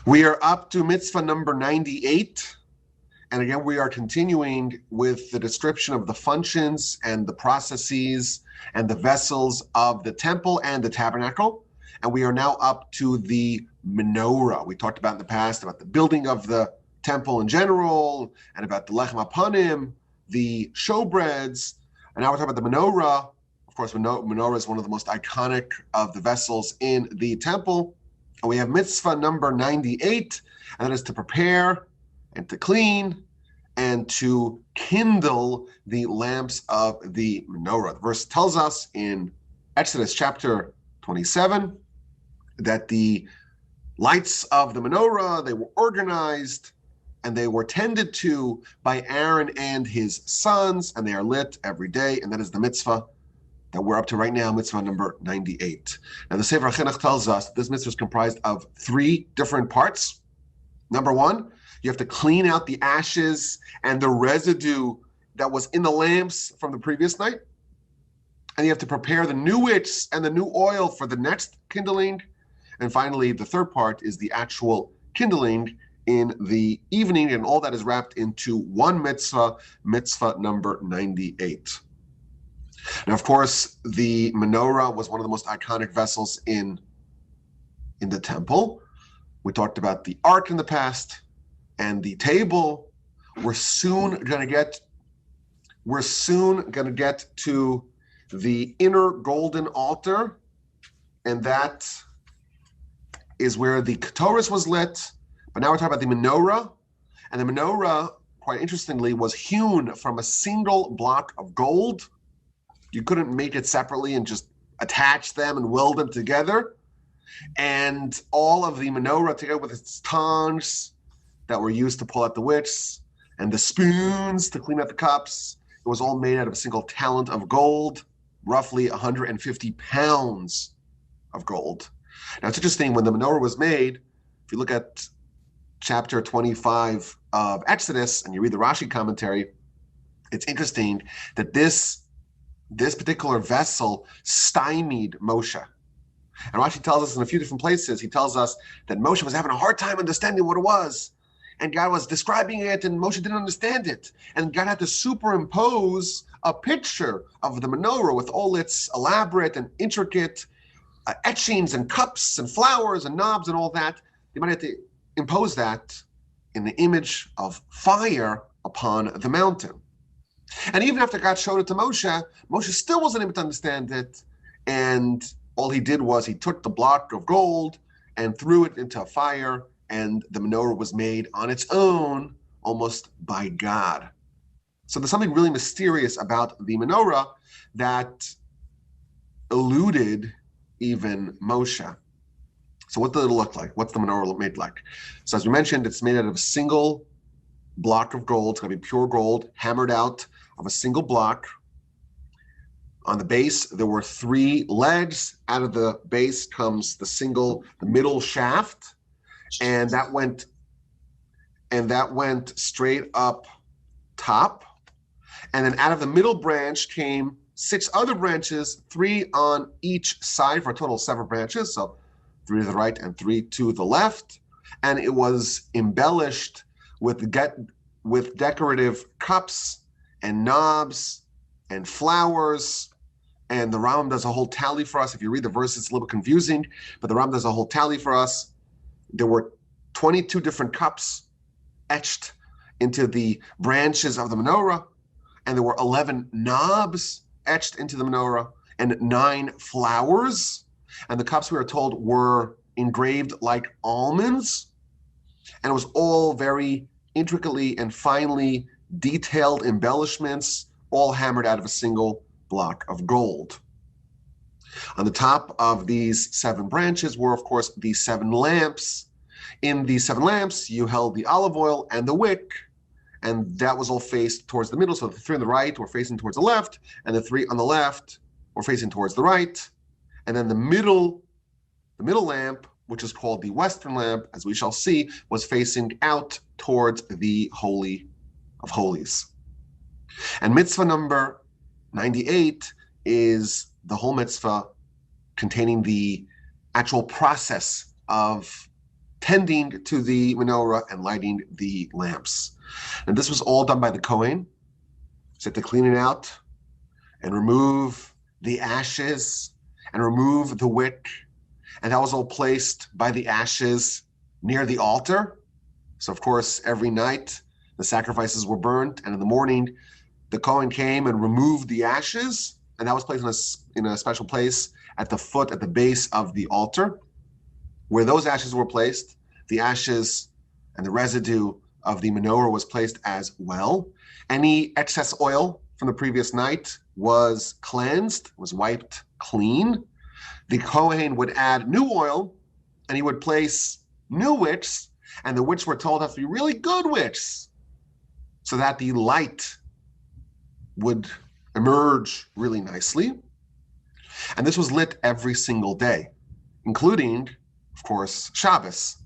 We are up to mitzvah number 98. And again, we are continuing with the description of the functions and the processes and the vessels of the temple and the tabernacle. And we are now up to the menorah. We talked about in the past about the building of the temple in general and about the lechem hapanim, the showbreads. And now we're talking about the menorah. Of course, menorah is one of the most iconic of the vessels in the temple. And we have mitzvah number 98, and that is to prepare and to clean and to kindle the lamps of the menorah. The verse tells us in Exodus chapter 27 that the lights of the menorah, they were organized and they were tended to by Aaron and his sons, and they are lit every day, and that is the mitzvah that we're up to right now, mitzvah number 98. Now the Sefer HaChinuch tells us that this mitzvah is comprised of 3 different parts. Number 1, you have to clean out the ashes and the residue that was in the lamps from the previous night. And you have to prepare the new wicks and the new oil for the next kindling. And finally, the third part is the actual kindling in the evening, and all that is wrapped into one mitzvah, mitzvah number 98. Now, of course, the menorah was one of the most iconic vessels in the temple. We talked about the ark in the past and the table. We're soon going to get to the inner golden altar, and that is where the Ketoris was lit. But now we're talking about the menorah, and the menorah, quite interestingly, was hewn from a single block of gold. You couldn't make it separately and just attach them and weld them together. And all of the menorah, together with its tongs that were used to pull out the wicks and the spoons to clean out the cups, it was all made out of a single talent of gold, roughly 150 pounds of gold. Now, it's interesting, when the menorah was made, if you look at chapter 25 of Exodus and you read the Rashi commentary, it's interesting that this particular vessel stymied Moshe. And Rashi tells us in a few different places, he tells us that Moshe was having a hard time understanding what it was. And God was describing it, and Moshe didn't understand it. And God had to superimpose a picture of the menorah with all its elaborate and intricate etchings and cups and flowers and knobs and all that. You might have to impose that in the image of fire upon the mountain. And even after God showed it to Moshe, Moshe still wasn't able to understand it. And all he did was he took the block of gold and threw it into a fire, and the menorah was made on its own, almost by God. So there's something really mysterious about the menorah that eluded even Moshe. So what did it look like? What's the menorah made like? So as we mentioned, it's made out of a single block of gold. It's going to be pure gold, hammered out of a single block. On the base, there were 3 legs. Out of the base comes the middle shaft, and that went straight up top. And then out of the middle branch came 6 other branches, 3 on each side, for a total of 7 branches. So 3 to the right and 3 to the left. And it was embellished with decorative cups and knobs and flowers. And the Rambam does a whole tally for us. If you read the verse, it's a little confusing, but the Rambam does a whole tally for us. There were 22 different cups etched into the branches of the menorah, and there were 11 knobs etched into the menorah, and 9 flowers. And the cups, we are told, were engraved like almonds. And it was all very intricately and finely detailed embellishments, all hammered out of a single block of gold. On the top of these 7 branches were, of course, the 7 lamps. In these 7 lamps, you held the olive oil and the wick, and that was all faced towards the middle. So the 3 on the right were facing towards the left, and the 3 on the left were facing towards the right. And then the middle lamp, which is called the Western lamp, as we shall see, was facing out towards the Holy of Holies. And mitzvah number 98 is the whole mitzvah containing the actual process of tending to the menorah and lighting the lamps. And this was all done by the Kohen. So to clean it out and remove the ashes and remove the wick. And that was all placed by the ashes near the altar. So of course, every night the sacrifices were burnt, and in the morning, the Kohen came and removed the ashes, and that was placed in a special place at the base of the altar. Where those ashes were placed, the ashes and the residue of the menorah was placed as well. Any excess oil from the previous night was cleansed, was wiped clean. The Kohen would add new oil, and he would place new wicks, and the wicks were told have to be really good wicks, so that the light would emerge really nicely. And this was lit every single day, including, of course, Shabbos.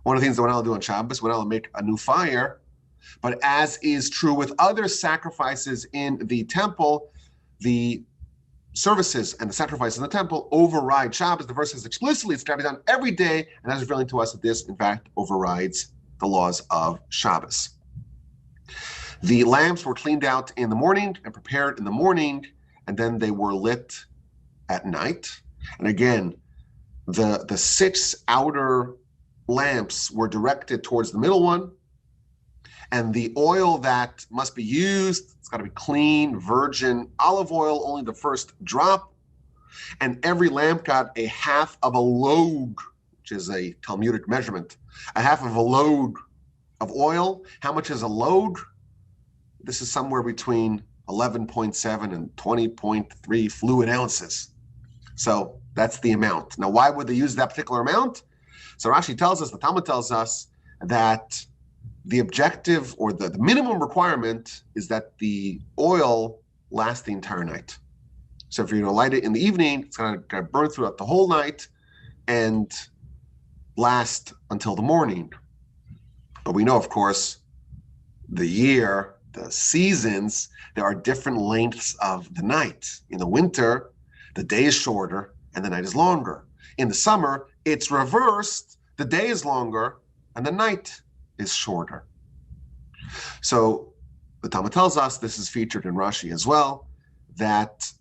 One of the things that we're not allowed to do on Shabbos, we're not allowed to make a new fire. But as is true with other sacrifices in the temple, the services and the sacrifices in the temple override Shabbos. The verse says explicitly it's got to be done every day, and that's revealing to us that this, in fact, overrides the laws of Shabbos. The lamps were cleaned out in the morning and prepared in the morning, and then they were lit at night. And again, the 6 outer lamps were directed towards the middle one, and the oil that must be used, it's got to be clean, virgin olive oil, only the first drop. And every lamp got a half of a log, which is a Talmudic measurement, a half of a log of oil. How much is a log? This is somewhere between 11.7 and 20.3 fluid ounces. So that's the amount. Now, why would they use that particular amount? So Rashi tells us, the Talmud tells us, that the objective or the minimum requirement is that the oil lasts the entire night. So if you're going to light it in the evening, it's going to burn throughout the whole night and last until the morning. But we know, of course, the year, the seasons, there are different lengths of the night. In the winter, the day is shorter and the night is longer. In the summer, it's reversed. The day is longer and the night is shorter. So the Talmud tells us, this is featured in Rashi as well, that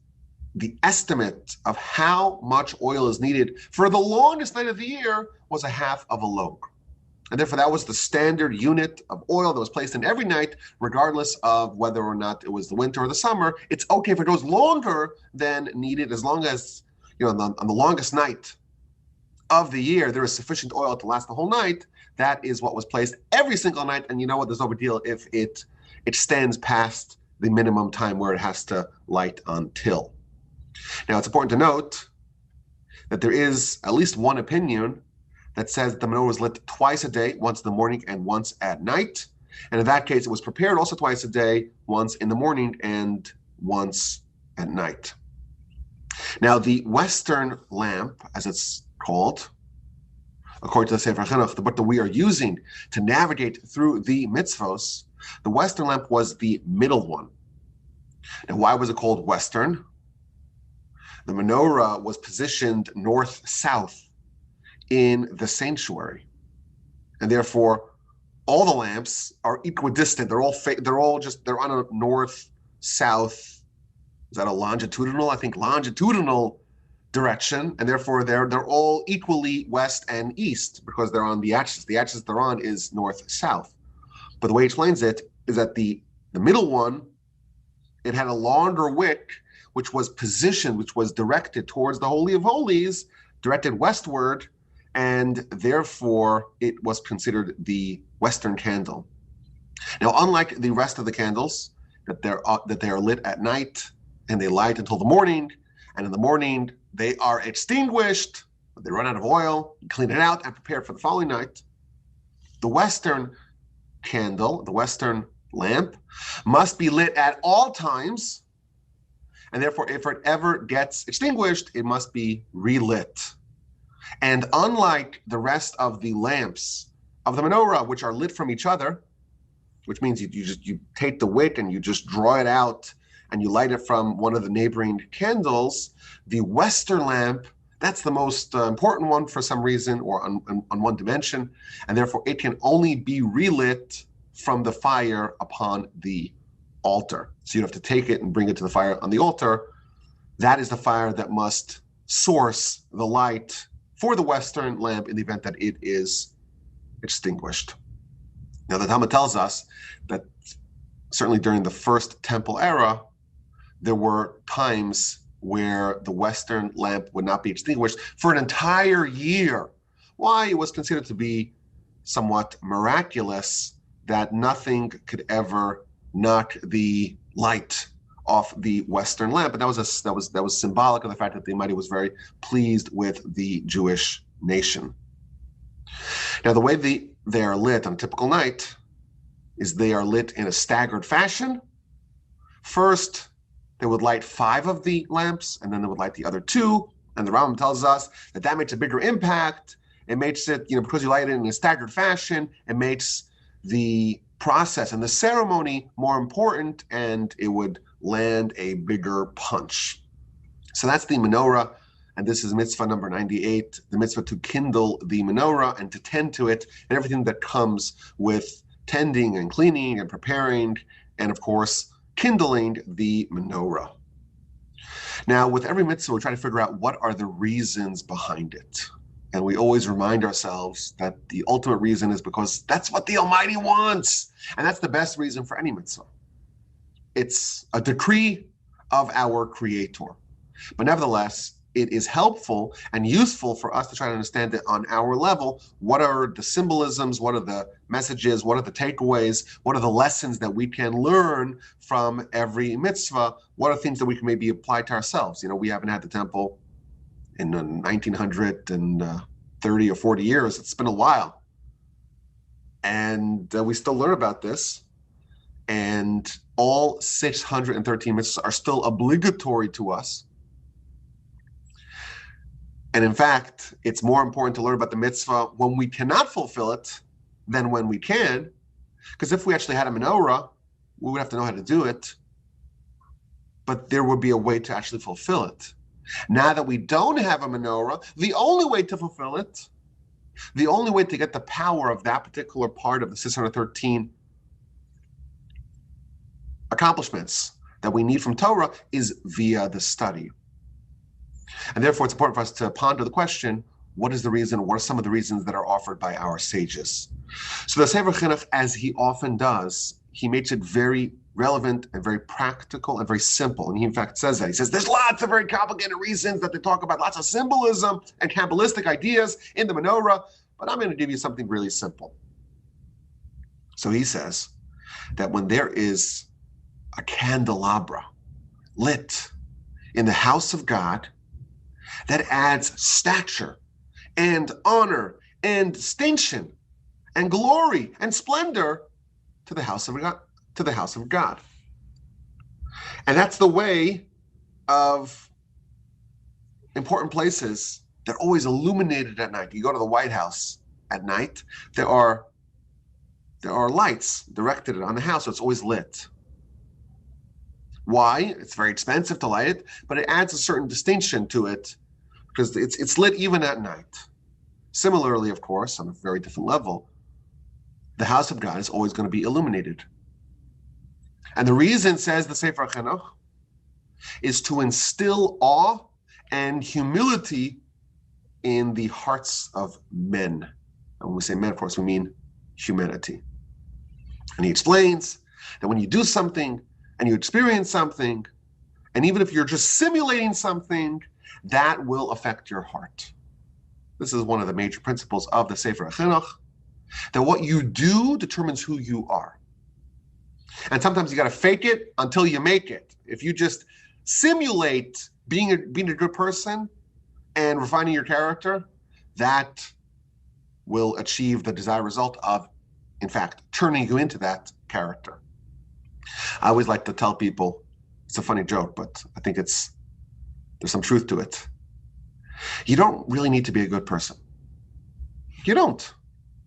the estimate of how much oil is needed for the longest night of the year was a half of a log. And therefore, that was the standard unit of oil that was placed in every night, regardless of whether or not it was the winter or the summer. It's okay if it goes longer than needed, as long as, on the longest night of the year, there is sufficient oil to last the whole night. That is what was placed every single night. And you know what? There's no big deal if it extends past the minimum time where it has to light until. Now, it's important to note that there is at least one opinion that says the menorah was lit twice a day, once in the morning and once at night. And in that case, it was prepared also twice a day, once in the morning and once at night. Now, the Western lamp, as it's called, according to the Sefer Chinuch, the book that we are using to navigate through the mitzvos, the Western lamp was the middle one. Now, why was it called Western? The menorah was positioned north-south in the sanctuary, and therefore all the lamps are equidistant. They're on a north-south. Is that a longitudinal? I think longitudinal direction, and therefore they're all equally west and east because they're on the axis. The axis they're on is north-south. But the way he explains it is that the middle one, it had a longer wick, which was positioned, which was directed towards the Holy of Holies, directed westward, and therefore it was considered the Western candle. Now, unlike the rest of the candles, that they are lit at night and they light until the morning, and in the morning they are extinguished, they run out of oil, clean it out, and prepare for the following night. The Western candle, the Western lamp, must be lit at all times, and therefore if it ever gets extinguished, it must be relit. And unlike the rest of the lamps of the menorah, which are lit from each other, which means you take the wick and you just draw it out and you light it from one of the neighboring candles, the Western lamp, That's the most important one for some reason, or on one dimension, and therefore it can only be relit from the fire upon the altar. So you have to take it and bring it to the fire on the altar. That is the fire that must source the light for the Western lamp in the event that it is extinguished. Now, the Talmud tells us that certainly during the first temple era, there were times where the Western lamp would not be extinguished for an entire year. Why? It was considered to be somewhat miraculous that nothing could ever knock the light off the Western lamp, and that was symbolic of the fact that the Almighty was very pleased with the Jewish nation. Now, the way they are lit on a typical night is they are lit in a staggered fashion. First, they would light 5 of the lamps, and then they would light the other 2. And the Rambam tells us that makes a bigger impact. It makes it, because you light it in a staggered fashion, it makes the process and the ceremony more important, and it would land a bigger punch. So that's the menorah, and this is mitzvah number 98, the mitzvah to kindle the menorah and to tend to it, and everything that comes with tending and cleaning and preparing, and of course, kindling the menorah. Now, with every mitzvah, we try to figure out what are the reasons behind it. And we always remind ourselves that the ultimate reason is because that's what the Almighty wants. And that's the best reason for any mitzvah. It's a decree of our Creator. But nevertheless, it is helpful and useful for us to try to understand that on our level, what are the symbolisms, what are the messages, what are the takeaways, what are the lessons that we can learn from every mitzvah, what are things that we can maybe apply to ourselves. We haven't had the temple in 1930 or 40 years. It's been a while. And we still learn about this. And all 613 mitzvahs are still obligatory to us. And in fact, it's more important to learn about the mitzvah when we cannot fulfill it than when we can. Because if we actually had a menorah, we would have to know how to do it. But there would be a way to actually fulfill it. Now that we don't have a menorah, the only way to fulfill it, the only way to get the power of that particular part of the 613 accomplishments that we need from Torah is via the study. And therefore, it's important for us to ponder the question, what is the reason? What are some of the reasons that are offered by our sages? So the Sefer Chinuch, as he often does, he makes it very relevant and very practical and very simple. And he, in fact, says that. He says there's lots of very complicated reasons that they talk about, lots of symbolism and Kabbalistic ideas in the menorah, but I'm going to give you something really simple. So he says that when there is a candelabra lit in the house of God, that adds stature and honor and distinction and glory and splendor to the house of God. And that's the way of important places. They're always illuminated at night. You go to the White House at night, there are lights directed on the house, so it's always lit. Why? It's very expensive to light it, but it adds a certain distinction to it because it's lit even at night. Similarly, of course, on a very different level, the house of God is always going to be illuminated. And the reason, says the Sefer Chinuch, is to instill awe and humility in the hearts of men. And when we say men, of course, we mean humanity. And he explains that when you do something and you experience something, and even if you're just simulating something, that will affect your heart. This is one of the major principles of the Sefer Chinuch, that what you do determines who you are. And sometimes you got to fake it until you make it. If you just simulate being a good person and refining your character, that will achieve the desired result of, in fact, turning you into that character. I always like to tell people, it's a funny joke, but I think there's some truth to it. You don't really need to be a good person. You don't.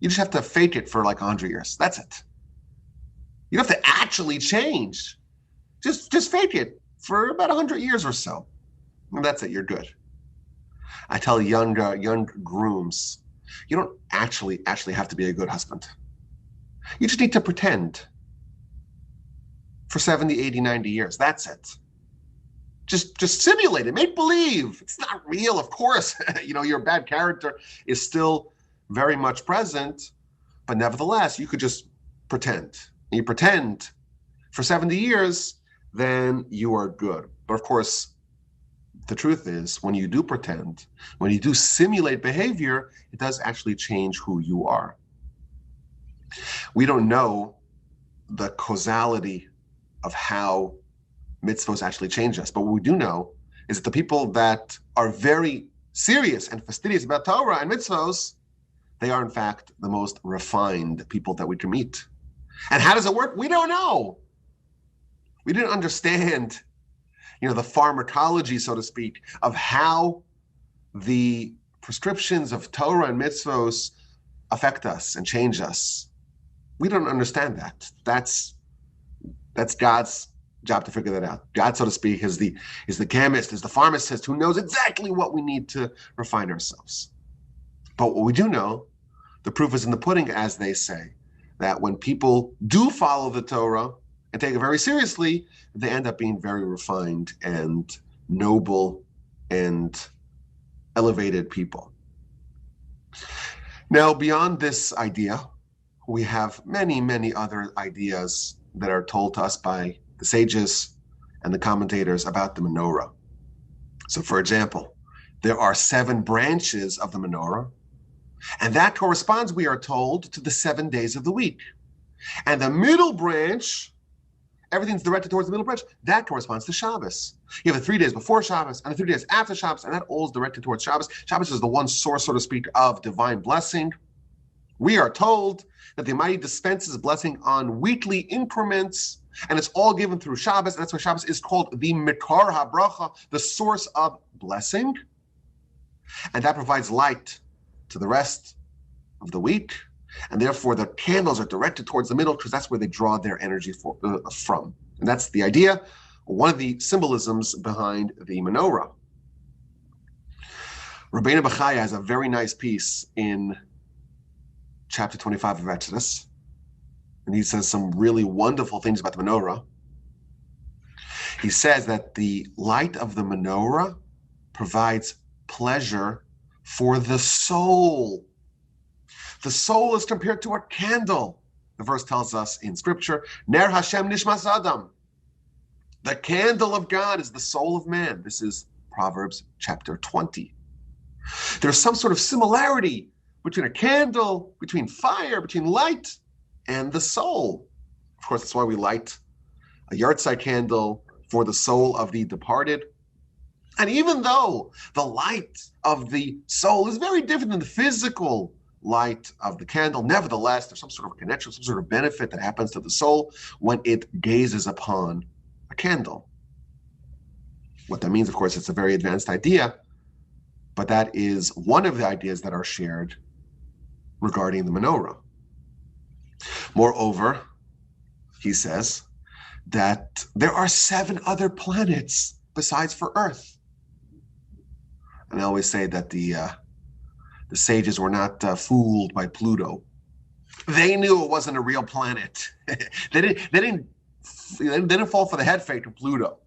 You just have to fake it for like 100 years. That's it. You don't have to actually change. Just fake it for about 100 years or so. And that's it. You're good. I tell young grooms, you don't actually have to be a good husband. You just need to pretend for 70, 80, 90 years. That's it. Just simulate it, make believe. It's not real, of course. Your bad character is still very much present, but nevertheless, you could just pretend. And you pretend for 70 years, then you are good. But of course, the truth is, when you do pretend, when you do simulate behavior, it does actually change who you are. We don't know the causality of how mitzvahs actually change us. But what we do know is that the people that are very serious and fastidious about Torah and mitzvahs, they are in fact the most refined people that we can meet. And how does it work? We don't know. We didn't understand, the pharmacology, so to speak, of how the prescriptions of Torah and mitzvahs affect us and change us. We don't understand that. That's God's job to figure that out. God, so to speak, is the chemist, is the pharmacist who knows exactly what we need to refine ourselves. But what we do know, the proof is in the pudding, as they say, that when people do follow the Torah and take it very seriously, they end up being very refined and noble and elevated people. Now, beyond this idea, we have many, many other ideas that are told to us by the sages and the commentators about the menorah. So, for example, there are 7 branches of the menorah, and that corresponds, we are told, to the 7 days of the week. And the middle branch, everything's directed towards the middle branch, that corresponds to Shabbos. You have the 3 days before Shabbos and the 3 days after Shabbos, and that all is directed towards Shabbos. Shabbos is the one source, so to speak, of divine blessing. We are told that the Almighty dispenses blessing on weekly increments, and it's all given through Shabbos, and that's why Shabbos is called the Mikar HaBracha, the source of blessing. And that provides light to the rest of the week, and therefore the candles are directed towards the middle because that's where they draw their energy from. And that's the idea, one of the symbolisms behind the menorah. Rabbi Bachaya has a very nice piece in chapter 25 of Exodus, and he says some really wonderful things about the menorah. He says that the light of the menorah provides pleasure for the soul. The soul is compared to a candle. The verse tells us in scripture, Ner Hashem Nishmas Adam. The candle of God is the soul of man. This is Proverbs chapter 20. There's some sort of similarity between a candle, between fire, between light, and the soul. Of course, that's why we light a yahrzeit candle for the soul of the departed. And even though the light of the soul is very different than the physical light of the candle, nevertheless, there's some sort of connection, some sort of benefit that happens to the soul when it gazes upon a candle. What that means, of course, it's a very advanced idea, but that is one of the ideas that are shared regarding the menorah. Moreover, he says that there are 7 other planets besides for Earth. And I always say that the sages were not fooled by Pluto. They knew it wasn't a real planet. They didn't fall for the head fake of Pluto.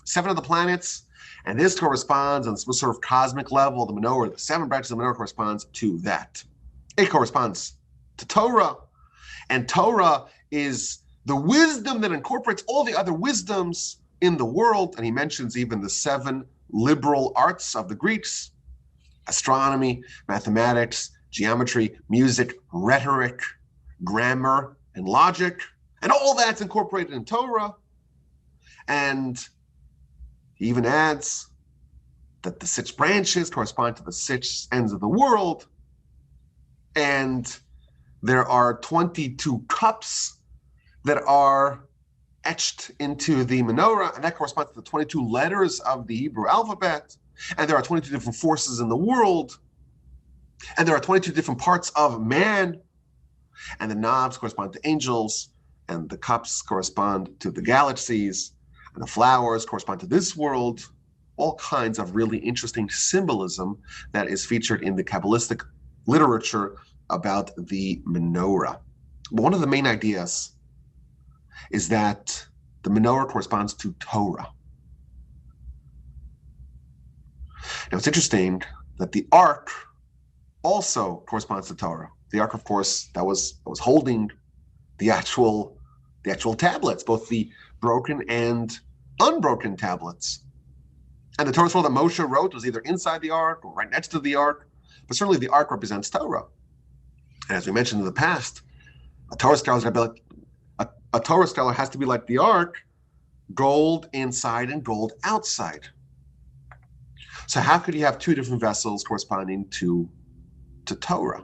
7 of the planets, and this corresponds on some sort of cosmic level. The menorah, the 7 branches of the menorah corresponds to that. It corresponds to Torah, and Torah is the wisdom that incorporates all the other wisdoms in the world. And he mentions even the 7 liberal arts of the Greeks: astronomy, mathematics, geometry, music, rhetoric, grammar, and logic. And all that's incorporated in Torah. And he even adds that the 6 branches correspond to the 6 ends of the world. And there are 22 cups that are etched into the menorah, and that corresponds to the 22 letters of the Hebrew alphabet. And there are 22 different forces in the world. And there are 22 different parts of man. And the knobs correspond to angels, and the cups correspond to the galaxies, and the flowers correspond to this world. all kinds of really interesting symbolism that is featured in the Kabbalistic literature about the menorah. But one of the main ideas is that the menorah corresponds to Torah. Now it's interesting that the Ark also corresponds to Torah. The Ark, of course, that was holding the actual tablets, both the broken and unbroken tablets. And the Torah scroll that Moshe wrote was either inside the Ark or right next to the Ark, but certainly the Ark represents Torah. And as we mentioned in the past, a Torah scholar has to be like the Ark, gold inside and gold outside. So how could you have two different vessels corresponding to Torah?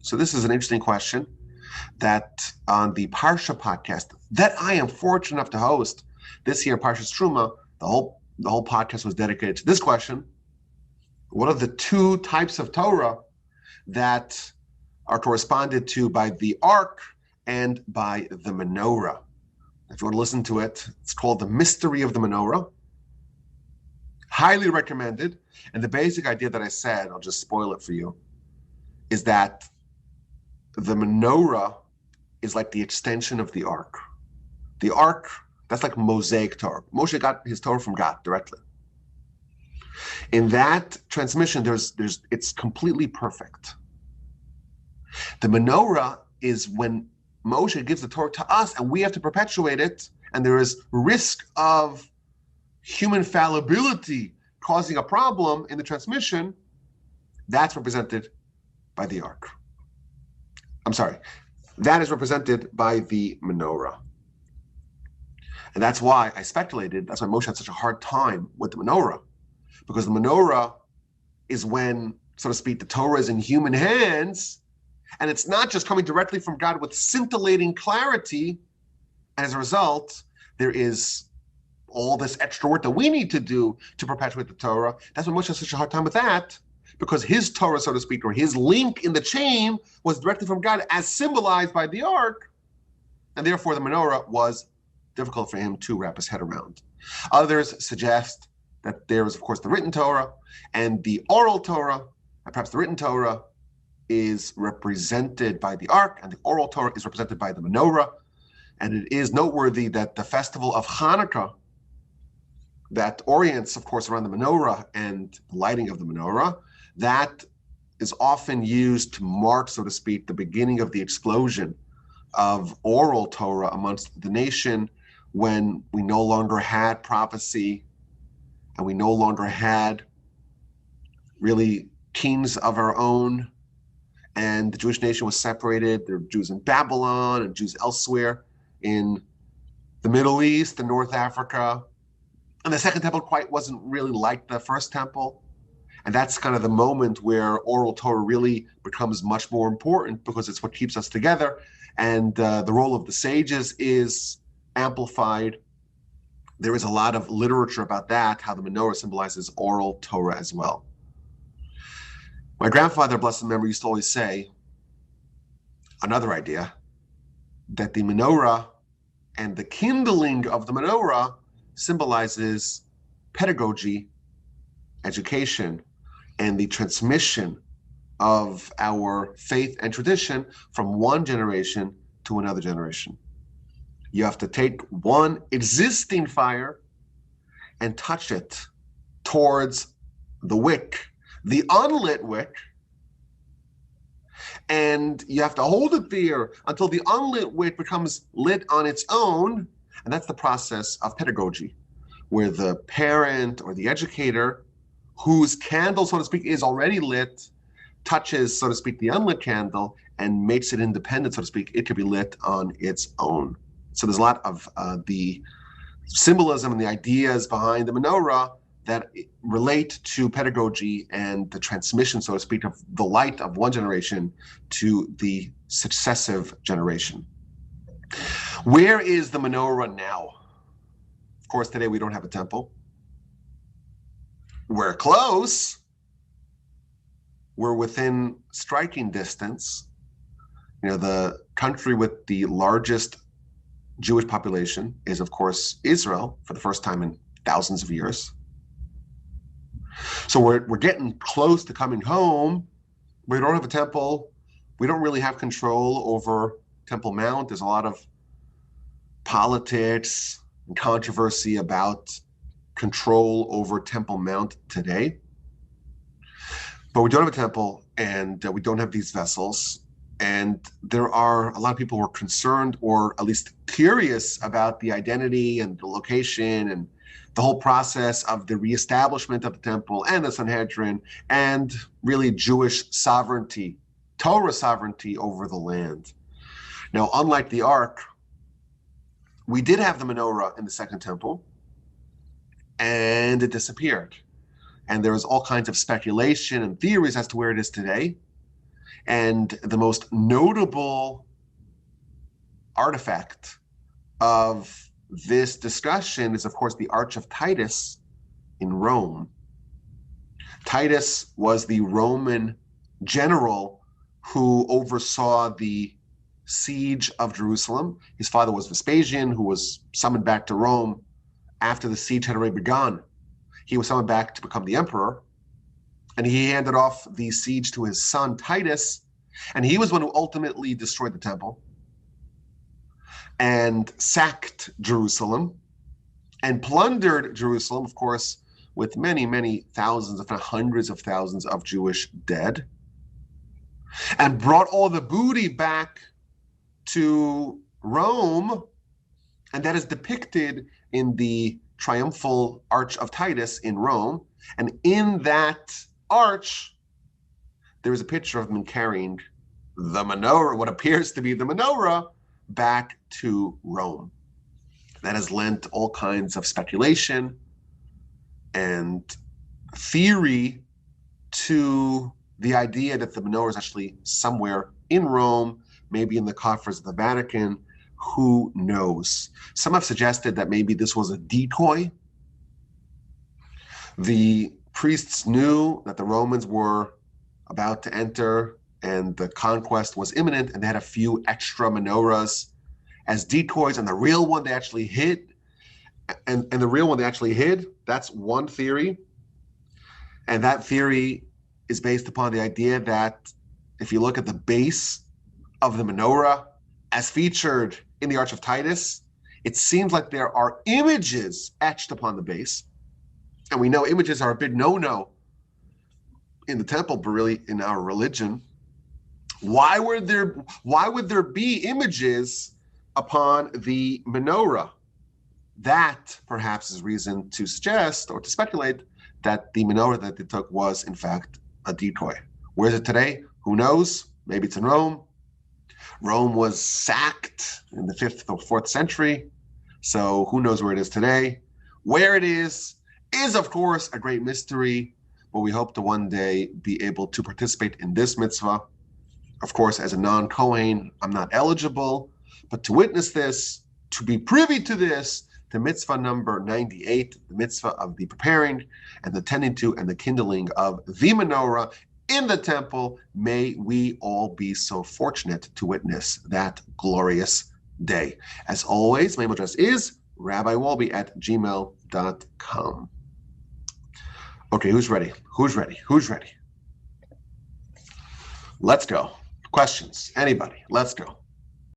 So this is an interesting question that on the Parsha podcast that I am fortunate enough to host this year, Parshas Truma, the whole podcast was dedicated to this question. What are the two types of Torah that are corresponded to by the Ark and by the Menorah? If you want to listen to it, it's called The Mystery of the Menorah. Highly recommended. And the basic idea that I said, I'll just spoil it for you, is that the menorah is like the extension of the Ark. The Ark, that's like Mosaic Torah. Moshe got his Torah from God directly. In that transmission, it's completely perfect. The menorah is when Moshe gives the Torah to us and we have to perpetuate it, and there is risk of human fallibility causing a problem in the transmission. That's represented by the Ark. That is represented by the menorah. And that's why I speculated, that's why Moshe had such a hard time with the menorah, because the menorah is when, so to speak, the Torah is in human hands, and it's not just coming directly from God with scintillating clarity. And as a result, there is all this extra work that we need to do to perpetuate the Torah. That's why Moshe has such a hard time with that, because his Torah, so to speak, or his link in the chain was directly from God as symbolized by the Ark, and therefore the menorah was difficult for him to wrap his head around. Others suggest that there is, of course, the written Torah and the oral Torah, and perhaps the written Torah is represented by the Ark, and the oral Torah is represented by the menorah. And it is noteworthy that the festival of Hanukkah, that orients, of course, around the menorah and the lighting of the menorah, that is often used to mark, so to speak, the beginning of the explosion of oral Torah amongst the nation, when we no longer had prophecy and we no longer had really kings of our own, and the Jewish nation was separated. There were Jews in Babylon and Jews elsewhere in the Middle East and North Africa. And the second temple quite wasn't really like the first temple. And that's kind of the moment where oral Torah really becomes much more important, because it's what keeps us together. And the role of the sages is amplified. There is a lot of literature about that, how the menorah symbolizes oral Torah as well. My grandfather, blessed memory, used to always say another idea, that the menorah and the kindling of the menorah symbolizes pedagogy, education, and the transmission of our faith and tradition from one generation to another generation. You have to take one existing fire and touch it towards the wick, the unlit wick, and you have to hold it there until the unlit wick becomes lit on its own. And that's the process of pedagogy, where the parent or the educator, whose candle, so to speak, is already lit, touches, so to speak, the unlit candle and makes it independent, so to speak. It could be lit on its own. So there's a lot of the symbolism and the ideas behind the menorah that relate to pedagogy and the transmission, so to speak, of the light of one generation to the successive generation. Where is the menorah now? Of course, today we don't have a temple. We're close. We're within striking distance. You know, the country with the largest Jewish population is, of course, Israel, for the first time in thousands of years. So we're getting close to coming home. We don't have a temple. We don't really have control over Temple Mount. There's a lot of politics and controversy about control over Temple Mount today. But we don't have a temple, and we don't have these vessels. And there are a lot of people who are concerned, or at least curious, about the identity and the location and the whole process of the reestablishment of the temple and the Sanhedrin, and really Jewish sovereignty, Torah sovereignty over the land. Now, unlike the Ark, we did have the menorah in the Second Temple, and it disappeared. And there was all kinds of speculation and theories as to where it is today. And the most notable artifact of this discussion is, of course, the Arch of Titus in Rome. Titus was the Roman general who oversaw the siege of Jerusalem. His father was Vespasian, who was summoned back to Rome after the siege had already begun. He was summoned back to become the emperor, and he handed off the siege to his son Titus, and he was one who ultimately destroyed the temple and sacked Jerusalem and plundered Jerusalem, of course, with many, many thousands, if not hundreds of thousands of Jewish dead, and brought all the booty back to Rome, and that is depicted in the triumphal Arch of Titus in Rome. And in that arch, there is a picture of him carrying the menorah, what appears to be the menorah, back to Rome. That has lent all kinds of speculation and theory to the idea that the menorah is actually somewhere in Rome, maybe in the coffers of the Vatican. Who knows? Some have suggested that maybe this was a decoy. The priests knew that the Romans were about to enter and the conquest was imminent, and they had a few extra menorahs as decoys, and the real one they actually hid. And the real one they actually hid, that's one theory. And that theory is based upon the idea that if you look at the base of the menorah as featured in the Arch of Titus, it seems like there are images etched upon the base. And we know images are a big no-no in the temple, but really in our religion. Why would there be images upon the menorah? That perhaps is reason to suggest or to speculate that the menorah that they took was in fact a decoy. Where is it today? Who knows? Maybe it's in Rome. Rome was sacked in the 5th or 4th century, so who knows where it is today. Where it is of course a great mystery, but we hope to one day be able to participate in this mitzvah. Of course, as a non-Kohen, I'm not eligible, but to witness this, to be privy to this, the mitzvah number 98, the mitzvah of the preparing and the tending to and the kindling of the menorah in the temple, may we all be so fortunate to witness that glorious day. As always, my email address is rabbiwolbe@gmail.com. Okay, who's ready? Who's ready? Who's ready? Let's go. Questions? Anybody? Let's go.